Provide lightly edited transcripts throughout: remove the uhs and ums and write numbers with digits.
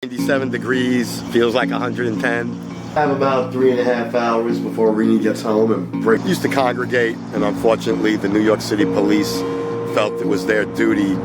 97 degrees, feels like 110. I have about 3.5 hours before Rini gets home and break. Used to congregate, and unfortunately the New York City police felt it was their duty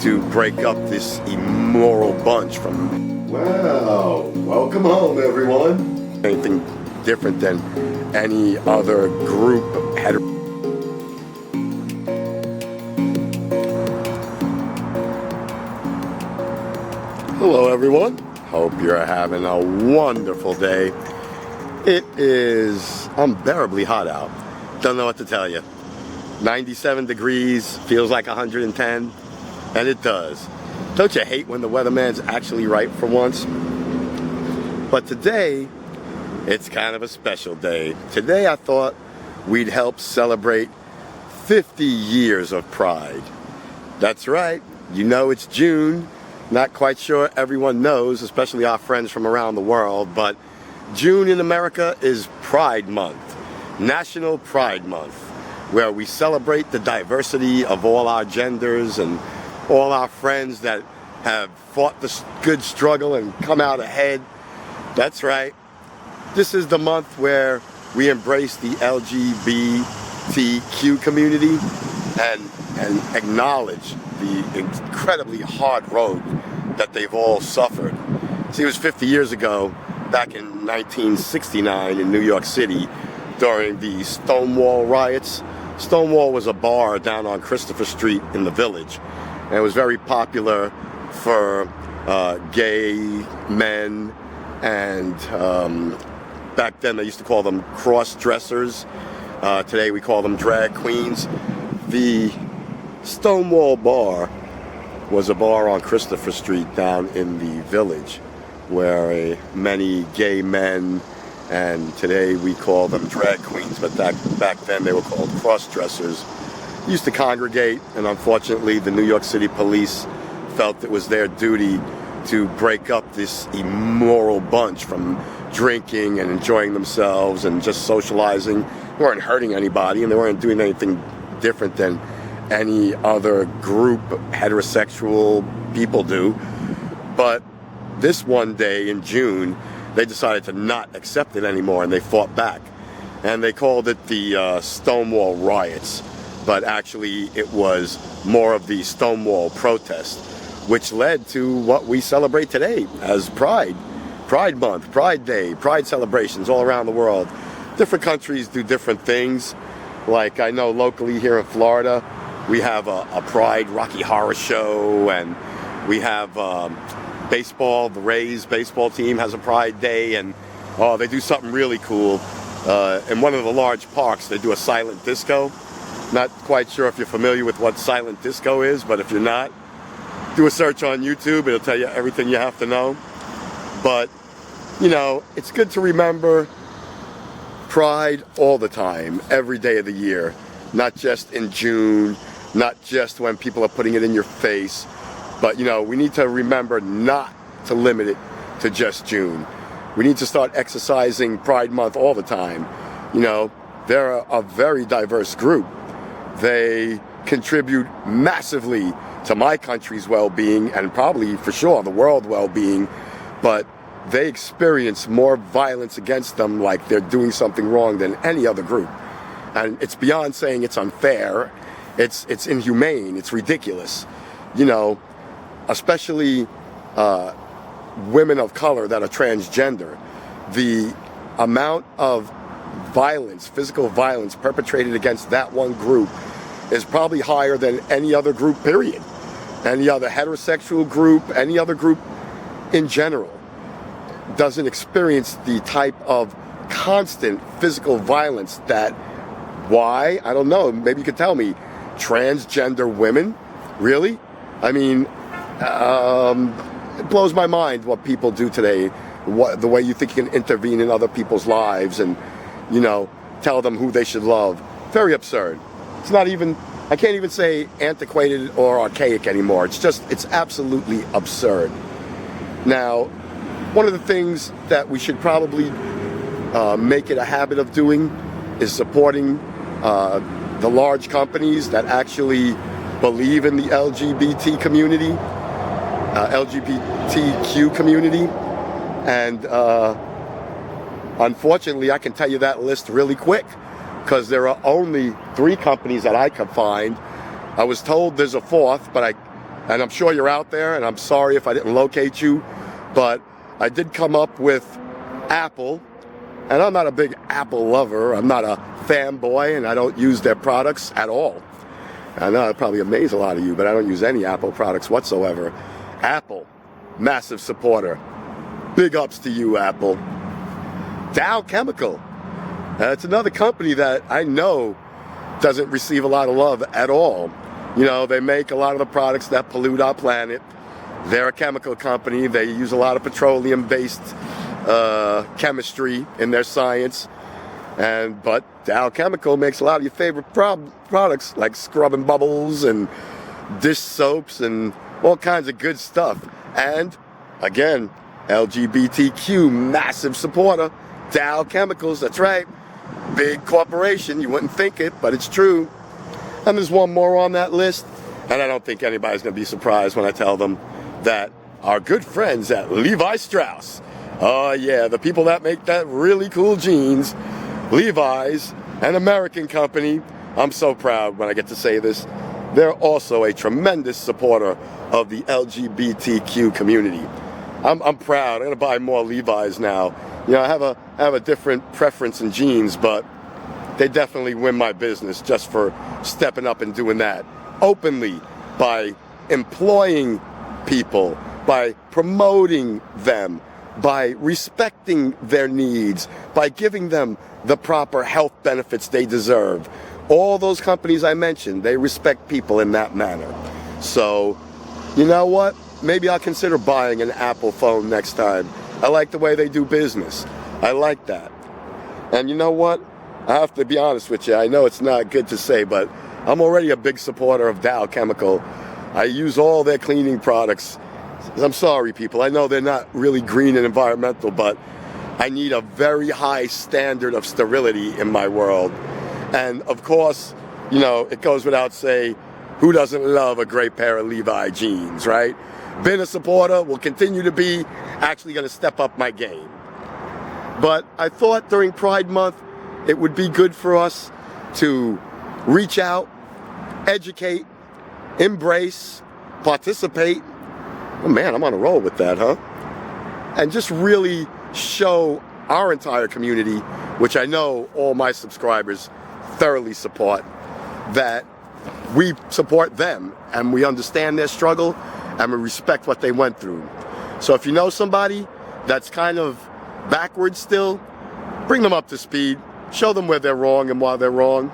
to break up this immoral bunch from Well, welcome home, everyone. anything different than any other group. Hello everyone, hope you're having a wonderful day. It is unbearably hot out, don't know what to tell you. 97 degrees, feels like 110, and it does. Don't you hate when the weatherman's actually right for once? But today, it's kind of a special day. Today I thought we'd help celebrate 50 years of Pride. That's right, you know it's June. Not quite sure everyone knows, especially our friends from around the world, but June in America is Pride Month, National Pride Month, where we celebrate the diversity of all our genders and all our friends that have fought the good struggle and come out ahead. That's right. This is the month where we embrace the LGBTQ community and acknowledge the incredibly hard road that they've all suffered. See, it was 50 years ago, back in 1969 in New York City, during the Stonewall riots. Stonewall was a bar down on Christopher Street in the Village, and it was very popular for gay men, and back then they used to call them cross-dressers. Today we call them drag queens. The Stonewall Bar was a bar on Christopher Street down in the Village where many gay men, and today we call them drag queens, but back then they were called cross-dressers, used to congregate, and unfortunately the New York City police felt it was their duty to break up this immoral bunch from drinking and enjoying themselves and just socializing. They weren't hurting anybody, and they weren't doing anything different than any other group heterosexual people do. But this one day in June, they decided to not accept it anymore, and they fought back. And they called it the Stonewall riots, but actually it was more of the Stonewall protest, which led to what we celebrate today as Pride. Pride Month, Pride Day, Pride celebrations all around the world. Different countries do different things. Like I know locally here in Florida, we have a Pride Rocky Horror Show, and we have baseball. The Rays baseball team has a Pride Day, and they do something really cool. In one of the large parks, they do a silent disco. Not quite sure if you're familiar with what silent disco is, but if you're not, do a search on YouTube. It'll tell you everything you have to know. But, you know, it's good to remember Pride all the time, every day of the year, not just in June, not just when people are putting it in your face, but you know, we need to remember not to limit it to just June. We need to start exercising Pride Month all the time. You know, they're a very diverse group. They contribute massively to my country's well-being and probably for sure the world well-being, but they experience more violence against them like they're doing something wrong than any other group. And it's beyond saying it's unfair. It's inhumane. It's ridiculous. You know, especially women of color that are transgender. The amount of violence, physical violence perpetrated against that one group is probably higher than any other group, period. Any other heterosexual group, any other group in general doesn't experience the type of constant physical violence that, why? I don't know. Maybe you could tell me. Transgender women? Really? I mean, it blows my mind what people do today. The way you think you can intervene in other people's lives and, you know, tell them who they should love. Very absurd. It's not even, I can't even say antiquated or archaic anymore. It's absolutely absurd. Now, one of the things that we should probably make it a habit of doing is supporting the large companies that actually believe in the LGBT community. LGBTQ community, and unfortunately, I can tell you that list really quick because there are only 3 companies that I could find. I was told there's a 4th, and I'm sure you're out there, and I'm sorry if I didn't locate you, but I did come up with Apple, and I'm not a big Apple lover. I'm not a fanboy, and I don't use their products at all. I know it probably amaze a lot of you, but I don't use any Apple products whatsoever. Apple, massive supporter. Big ups to you, Apple. Dow Chemical. It's another company that I know doesn't receive a lot of love at all. You know, they make a lot of the products that pollute our planet. They're a chemical company. They use a lot of petroleum-based chemistry in their science. But Dow Chemical makes a lot of your favorite products like scrub and bubbles and dish soaps and all kinds of good stuff. And again, LGBTQ, massive supporter. Dow Chemicals, that's right. Big corporation. You wouldn't think it, but it's true. And there's one more on that list. And I don't think anybody's going to be surprised when I tell them that our good friends at Levi Strauss. Oh yeah, the people that make that really cool jeans. Levi's, an American company. I'm so proud when I get to say this. They're also a tremendous supporter of the LGBTQ community. I'm proud. I'm gonna buy more Levi's now. You know, I have a different preference in jeans, but they definitely win my business just for stepping up and doing that openly by employing people, by promoting them, by respecting their needs, by giving them the proper health benefits they deserve. All those companies I mentioned, they respect people in that manner. So, you know what? Maybe I'll consider buying an Apple phone next time. I like the way they do business. I like that. And you know what? I have to be honest with you. I know it's not good to say, but I'm already a big supporter of Dow Chemical. I use all their cleaning products. I'm sorry, people. I know they're not really green and environmental, but I need a very high standard of sterility in my world. And of course, you know, it goes without saying, who doesn't love a great pair of Levi jeans, right? Been a supporter, will continue to be, actually going to step up my game. But I thought during Pride Month, it would be good for us to reach out, educate, embrace, participate. Oh man, I'm on a roll with that, huh? And just really show our entire community, which I know all my subscribers thoroughly support, that we support them and we understand their struggle and we respect what they went through. So if you know somebody that's kind of backwards still, bring them up to speed, show them where they're wrong and why they're wrong.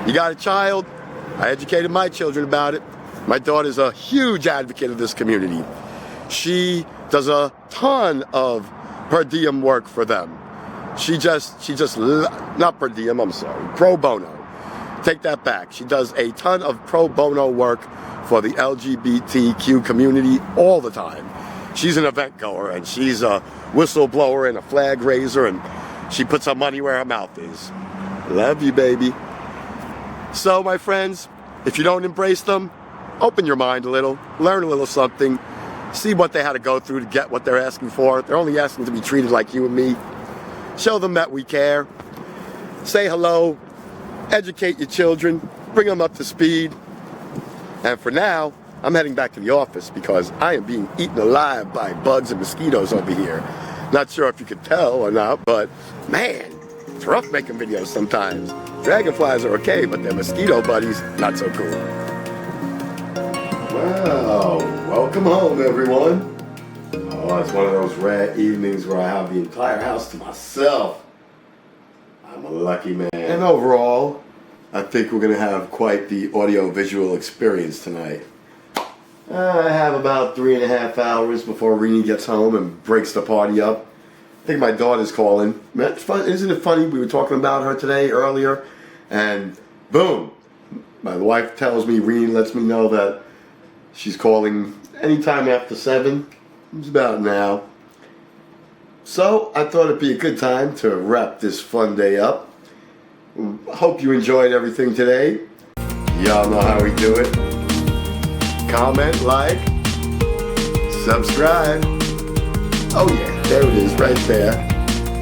You got a child? I educated my children about it. My daughter's a huge advocate of this community. She does a ton of per diem work for them. She just, not per diem, I'm sorry, pro bono. Take that back. She does a ton of pro bono work for the LGBTQ community all the time. She's an event goer and she's a whistleblower and a flag raiser, and she puts her money where her mouth is. Love you, baby. So, my friends, if you don't embrace them, open your mind a little, learn a little something, see what they had to go through to get what they're asking for. They're only asking to be treated like you and me. Show them that we care. Say hello. Educate your children. Bring them up to speed. And for now, I'm heading back to the office because I am being eaten alive by bugs and mosquitoes over here. Not sure if you could tell or not, but man, it's rough making videos sometimes. Dragonflies are okay, but their mosquito buddies, not so cool. Well, welcome home, everyone. Oh, it's one of those rare evenings where I have the entire house to myself. I'm a lucky man. And overall, I think we're going to have quite the audio-visual experience tonight. I have about 3.5 hours before Rini gets home and breaks the party up. I think my daughter's calling. Isn't it funny? We were talking about her today earlier, and boom, my wife tells me, Rini lets me know that she's calling anytime after 7. It's about now. So I thought it'd be a good time to wrap this fun day up. Hope you enjoyed everything today. Y'all know how we do it. Comment, like, subscribe. Oh yeah, there it is right there.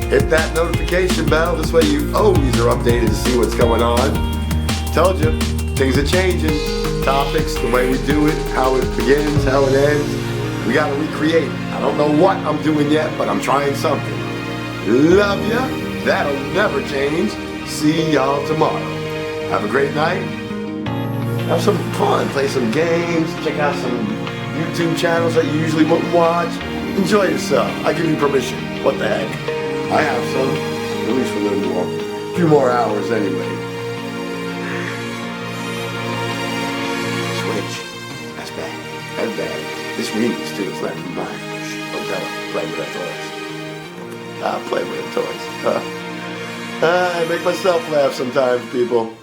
Hit that notification bell. This way you always are updated to see what's going on. Told you, things are changing. Topics, the way we do it, how it begins, how it ends. We gotta recreate. I don't know what I'm doing yet, but I'm trying something. Love ya. That'll never change. See y'all tomorrow. Have a great night. Have some fun. Play some games. Check out some YouTube channels that you usually wouldn't watch. Enjoy yourself. I give you permission. What the heck? I have some. At least for a little more. A few more hours anyway. Switch. That's bad. That's bad. This Rini's too. It's not even mine. Shh. Don't tell her. Play with her toys. I play with her toys. I make myself laugh sometimes, people.